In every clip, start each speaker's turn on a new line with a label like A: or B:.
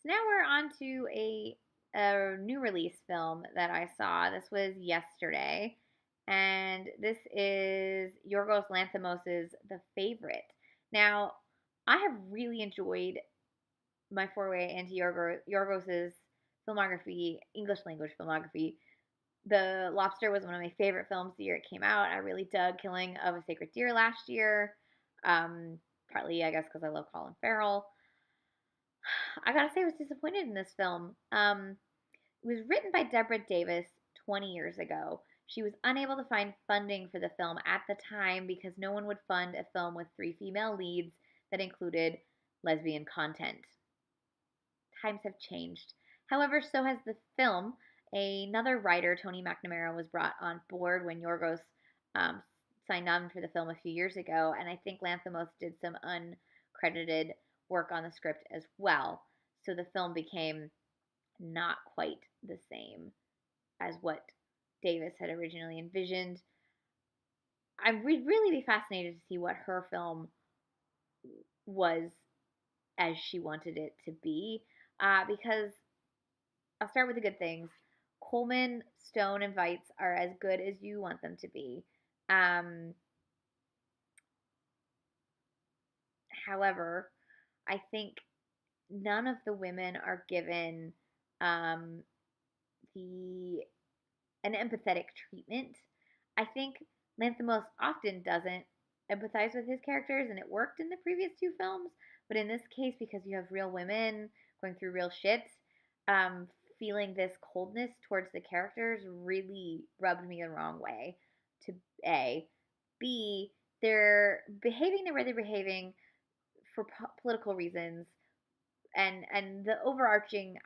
A: So now we're on to a new release film that I saw. This was yesterday, and this is Yorgos Lanthimos' The Favorite. Now, I have really enjoyed my foray into Yorgos's filmography, English language filmography. The Lobster was one of my favorite films the year it came out. I really dug Killing of a Sacred Deer last year, partly, I guess, because I love Colin Farrell. I gotta say, I was disappointed in this film. It was written by Deborah Davis 20 years ago. She was unable to find funding for the film at the time because no one would fund a film with three female leads that included lesbian content. Times have changed. However, so has the film. Another writer, Tony McNamara, was brought on board when Yorgos um, signed on for the film a few years ago, and I think Lanthimos did some uncredited work on the script as well. So the film became not quite the same as what Davis had originally envisioned. I would really be fascinated to see what her film was as she wanted it to be, because I'll start with the good things. Colman, Stone, and Weisz are as good as you want them to be. Um, However, I think none of the women are given um, the an empathetic treatment. I think Lanthimos often doesn't empathize with his characters, and it worked in the previous two films. But in this case, because you have real women going through real shit, um, feeling this coldness towards the characters really rubbed me the wrong way. To A, B, they're behaving the way they're behaving for political reasons, and the overarching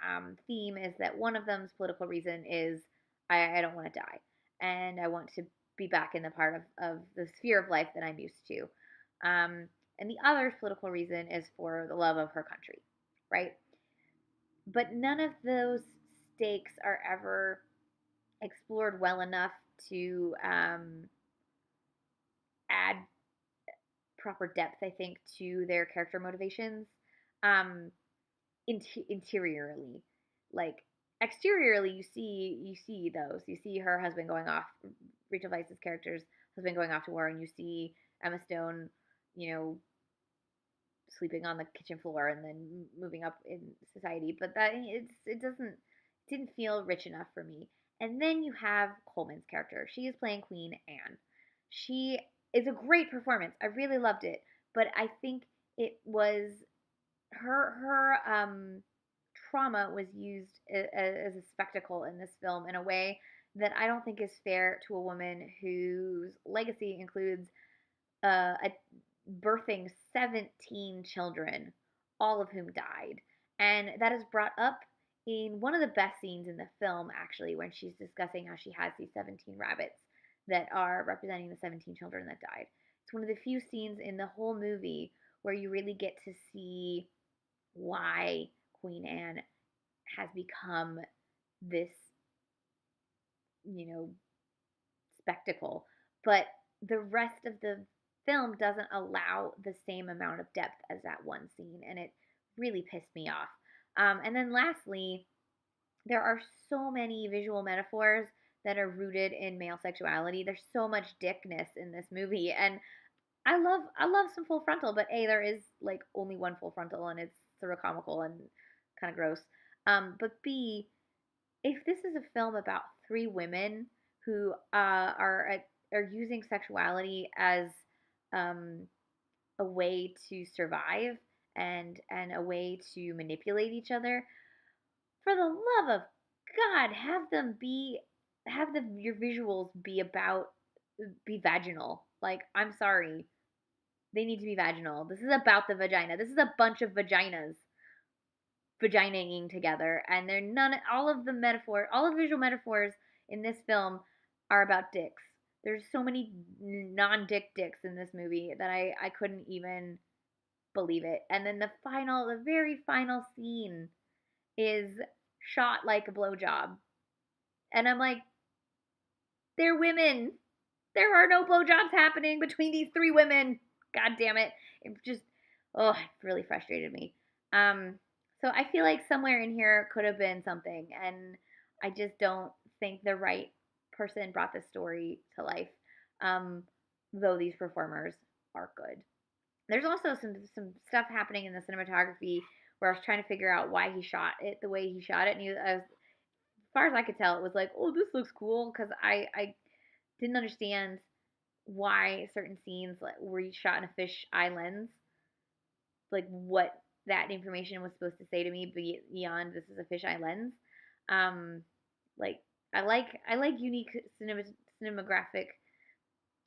A: theme is that one of them's political reason is I don't want to die, and I want to be back in the part of the sphere of life that I'm used to. And the other's political reason is for the love of her country, right? But none of those stakes are ever explored well enough to add proper depth, I think, to their character motivations. Um, Interiorly, like exteriorly, you see those. You see her husband going off, Rachel Weisz's character's husband going off to war, and you see Emma Stone, you know, sleeping on the kitchen floor and then moving up in society. But it didn't feel rich enough for me. And then you have Coleman's character. She is playing Queen Anne. She is a great performance. I really loved it, but I think it was her trauma was used as a spectacle in this film in a way that I don't think is fair to a woman whose legacy includes a birthing 17 children, all of whom died. And that is brought up in one of the best scenes in the film, actually, when she's discussing how she has these 17 rabbits that are representing the 17 children that died. It's one of the few scenes in the whole movie where you really get to see why Queen Anne has become this, you know, spectacle. But the rest of the film doesn't allow the same amount of depth as that one scene, and it really pissed me off. And then lastly, there are so many visual metaphors that are rooted in male sexuality. There's so much dickness in this movie, and I love some full frontal, but A, there is like only one full frontal, and it's sort of comical and kind of gross. But B, if this is a film about three women who are using sexuality as um, a way to survive and a way to manipulate each other, for the love of God, have your visuals be vaginal. Like, I'm sorry, they need to be vaginal. This is about the vagina. This is a bunch of vaginas vaginaing together, and they're none. All of the visual metaphors in this film are about dicks. There's so many non-dick dicks in this movie that I couldn't even believe it. And then the very final scene is shot like a blowjob, and I'm like, they're women. There are no blowjobs happening between these three women. God damn it! It just, oh, it really frustrated me. So I feel like somewhere in here could have been something, and I just don't think the right person brought this story to life. Um, though these performers are good. There's also some stuff happening in the cinematography where I was trying to figure out why he shot it the way he shot it, and as far as I could tell, it was like, oh, this looks cool because I didn't understand why certain scenes like were shot in a fish eye lens, like what that information was supposed to say to me beyond this is a fisheye lens. Um, like I like unique cinematographic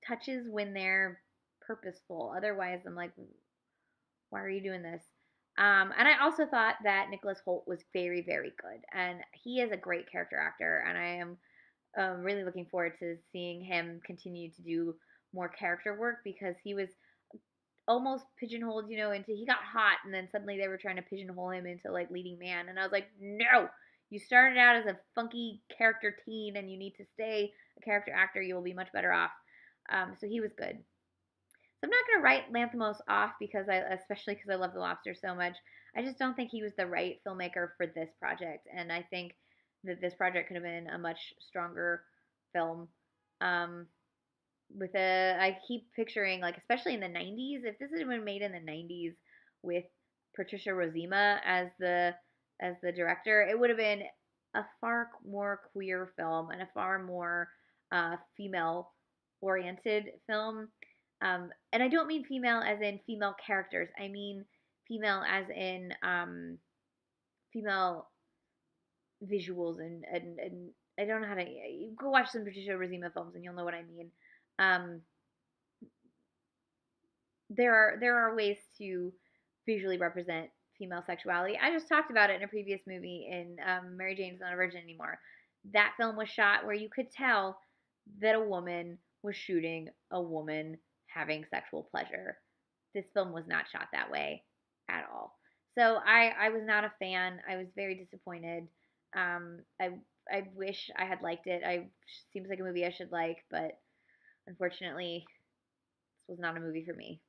A: touches when they're purposeful. Otherwise, I'm like, why are you doing this? And I also thought that Nicholas Hoult was very, very good, and he is a great character actor, and I am really looking forward to seeing him continue to do more character work because he was almost pigeonholed, into he got hot and then suddenly they were trying to pigeonhole him into like leading man and I was like, "No. You started out as a funky character teen and you need to stay a character actor. You will be much better off." So he was good. So I'm not going to write Lanthimos off especially because I love The Lobster so much. I just don't think he was the right filmmaker for this project, and I think that this project could have been a much stronger film. Um, I keep picturing like especially in the 90s, if this had been made in the 90s with Patricia Rozema as the director, it would have been a far more queer film and a far more female oriented film. And I don't mean female as in female characters. I mean female as in female visuals and I don't know how to. You go watch some Patricia Rozema films and you'll know what I mean. Um, there are ways to visually represent female sexuality. I just talked about it in a previous movie in Mary Jane's Not a Virgin Anymore. That film was shot where you could tell that a woman was shooting a woman having sexual pleasure. This film was not shot that way at all. So I was not a fan. I was very disappointed. I wish I had liked it. I seems like a movie I should like, but unfortunately, this was not a movie for me.